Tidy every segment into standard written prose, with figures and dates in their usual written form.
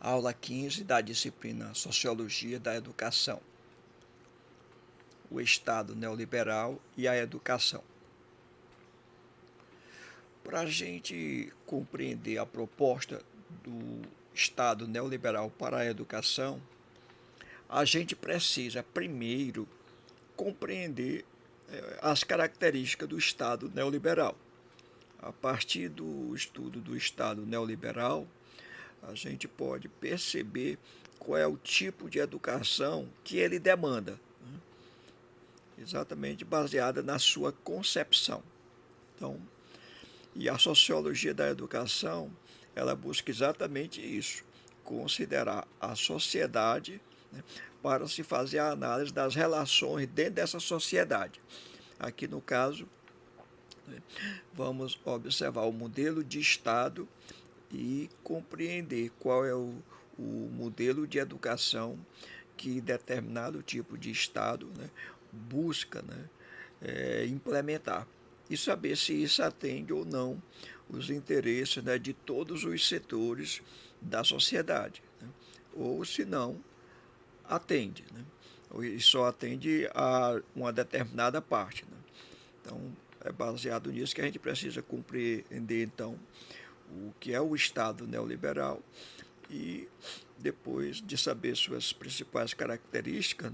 Aula 15 da disciplina Sociologia da Educação. O Estado neoliberal e a educação. Para a gente compreender a proposta do Estado neoliberal para a educação, a gente precisa primeiro compreender as características do Estado neoliberal. A partir do estudo do Estado neoliberal, a gente pode perceber qual é o tipo de educação que ele demanda, exatamente baseada na sua concepção. Então, e a sociologia da educação, ela busca exatamente isso, considerar a sociedade, para se fazer a análise das relações dentro dessa sociedade. Aqui no caso, vamos observar o modelo de Estado e compreender qual é o modelo de educação que determinado tipo de Estado busca implementar e saber se isso atende ou não os interesses de todos os setores da sociedade, ou se não atende, e só atende a uma determinada parte. Então, é baseado nisso que a gente precisa compreender, então, o que é o Estado neoliberal e, depois de saber suas principais características,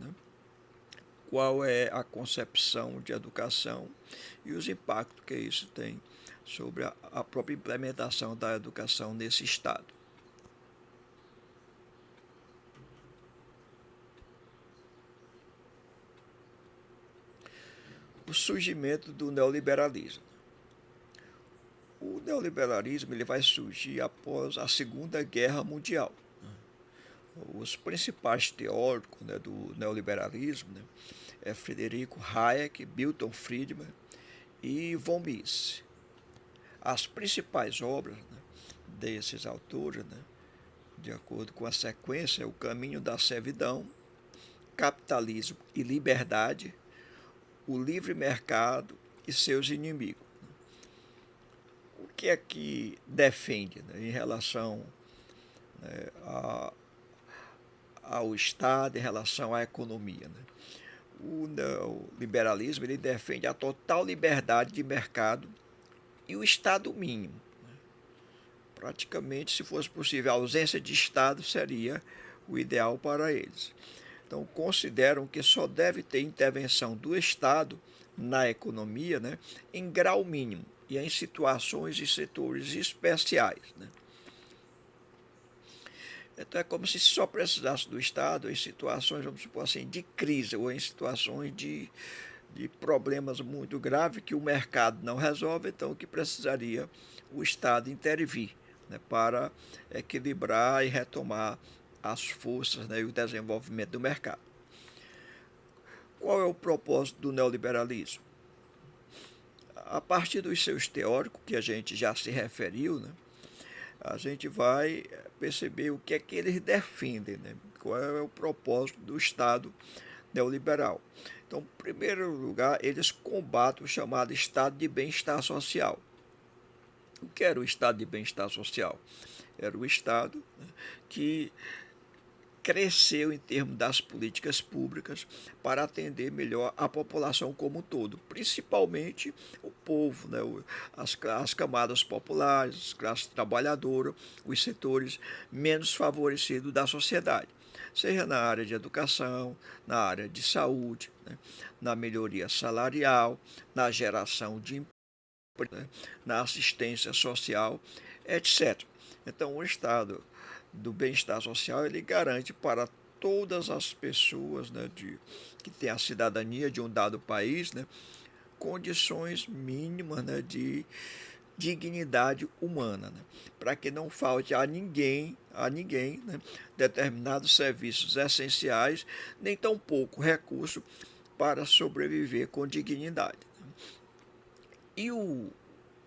qual é a concepção de educação e os impactos que isso tem sobre a própria implementação da educação nesse Estado. O surgimento do neoliberalismo. O neoliberalismo ele vai surgir após a Segunda Guerra Mundial. Os principais teóricos do neoliberalismo é Frederico Hayek, Milton Friedman e von Mises. As principais obras desses autores, de acordo com a sequência, é O Caminho da Servidão, Capitalismo e Liberdade, O Livre Mercado e Seus Inimigos. O que é que defende em relação ao Estado, em relação à economia? O neoliberalismo ele defende a total liberdade de mercado e o Estado mínimo. Praticamente, se fosse possível, a ausência de Estado seria o ideal para eles. Então, consideram que só deve ter intervenção do Estado na economia em grau mínimo e em situações e setores especiais. Então, é como se só precisasse do Estado em situações, vamos supor assim, de crise ou em situações de problemas muito graves que o mercado não resolve, então o que precisaria o Estado intervir para equilibrar e retomar as forças e o desenvolvimento do mercado. Qual é o propósito do neoliberalismo? A partir dos seus teóricos, que a gente já se referiu, a gente vai perceber o que é que eles defendem, qual é o propósito do Estado neoliberal. Então, em primeiro lugar, eles combatem o chamado estado de bem-estar social. O que era o estado de bem-estar social? Era o estado que cresceu em termos das políticas públicas para atender melhor a população como um todo, principalmente o povo, as camadas populares, as classes trabalhadoras, os setores menos favorecidos da sociedade, seja na área de educação, na área de saúde, na melhoria salarial, na geração de emprego, na assistência social, etc. Então, o Estado do bem-estar social ele garante para todas as pessoas que têm a cidadania de um dado país condições mínimas de dignidade humana, para que não falte a ninguém determinados serviços essenciais, nem tampouco recurso para sobreviver com dignidade. E o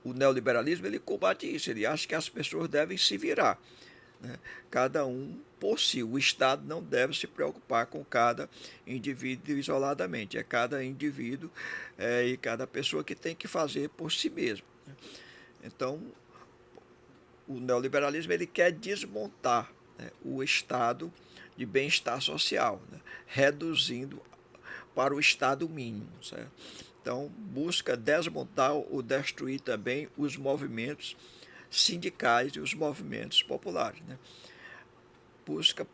neoliberalismo ele combate isso, ele acha que as pessoas devem se virar, cada um por si. O Estado não deve se preocupar com cada indivíduo isoladamente, é cada indivíduo e cada pessoa que tem que fazer por si mesmo. Então, o neoliberalismo ele quer desmontar né, o estado de bem-estar social, né, reduzindo para o estado mínimo, certo? Então, busca desmontar ou destruir também os movimentos sindicais e os movimentos populares, né? Busca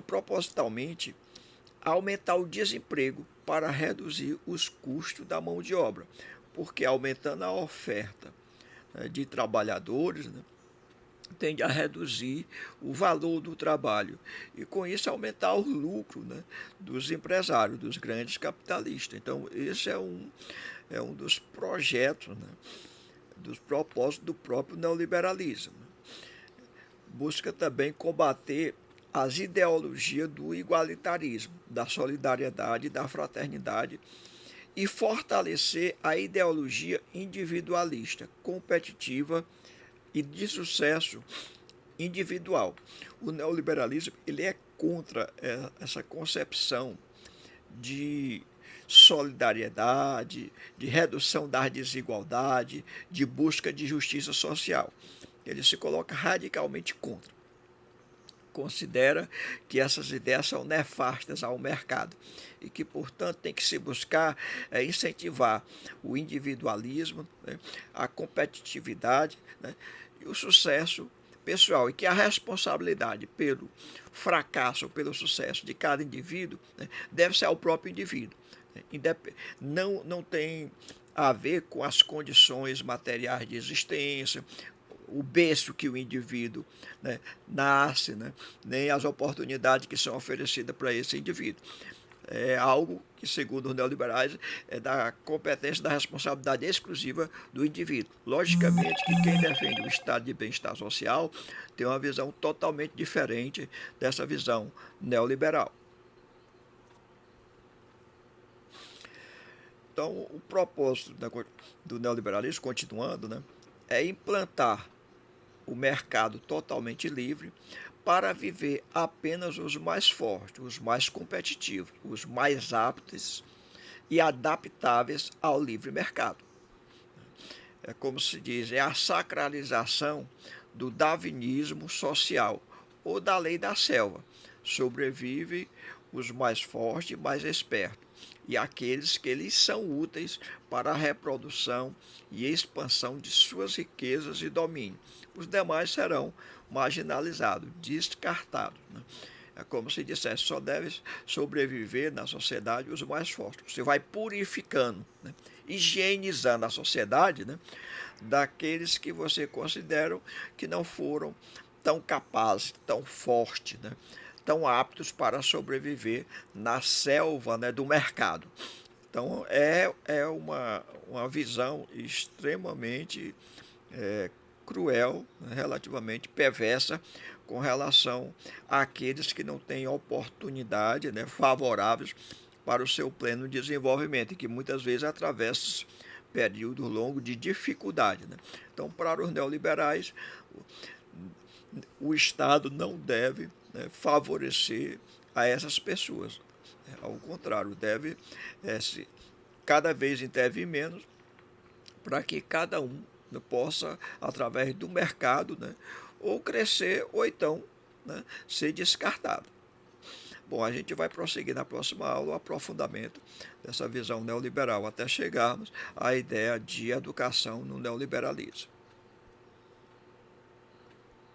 propositalmente aumentar o desemprego para reduzir os custos da mão de obra, porque aumentando a oferta, né, de trabalhadores, né, tende a reduzir o valor do trabalho e, com isso, aumentar o lucro, né, dos empresários, dos grandes capitalistas. Então, esse é um dos projetos, né, dos propósitos do próprio neoliberalismo. Busca também combater as ideologias do igualitarismo, da solidariedade, da fraternidade e fortalecer a ideologia individualista, competitiva e de sucesso individual. O neoliberalismo ele é contra essa concepção de solidariedade, de redução da desigualdade, de busca de justiça social. Ele se coloca radicalmente contra. Considera que essas ideias são nefastas ao mercado e que, portanto, tem que se buscar incentivar o individualismo, né, a competitividade, né, e o sucesso pessoal, e que a responsabilidade pelo fracasso ou pelo sucesso de cada indivíduo, né, deve ser ao próprio indivíduo. Não tem a ver com as condições materiais de existência, o berço que o indivíduo, né, nasce, né, nem as oportunidades que são oferecidas para esse indivíduo. É algo que, segundo os neoliberais, é da competência, da responsabilidade exclusiva do indivíduo. Logicamente que quem defende o estado de bem-estar social tem uma visão totalmente diferente dessa visão neoliberal. Então, o propósito do neoliberalismo, continuando, né, é implantar o mercado totalmente livre para viver apenas os mais fortes, os mais competitivos, os mais aptos e adaptáveis ao livre mercado. É como se diz, é a sacralização do darwinismo social ou da lei da selva. Sobrevive os mais fortes e mais espertos, e aqueles que lhes são úteis para a reprodução e expansão de suas riquezas e domínio. Os demais serão marginalizados, descartados, né? É como se dissesse, só deve sobreviver na sociedade os mais fortes. Você vai purificando, né, higienizando a sociedade, né, daqueles que você considera que não foram tão capazes, tão fortes, né, tão aptos para sobreviver na selva, né, do mercado. Então, é uma visão extremamente cruel, né, relativamente perversa, com relação àqueles que não têm oportunidade, né, favoráveis para o seu pleno desenvolvimento, e que muitas vezes atravessam período longo de dificuldade, né? Então, para os neoliberais, o Estado não deve, né, favorecer a essas pessoas. Ao contrário, deve se, cada vez intervir menos para que cada um, né, possa, através do mercado, né, ou crescer ou então, né, ser descartado. Bom, a gente vai prosseguir na próxima aula o aprofundamento dessa visão neoliberal até chegarmos à ideia de educação no neoliberalismo.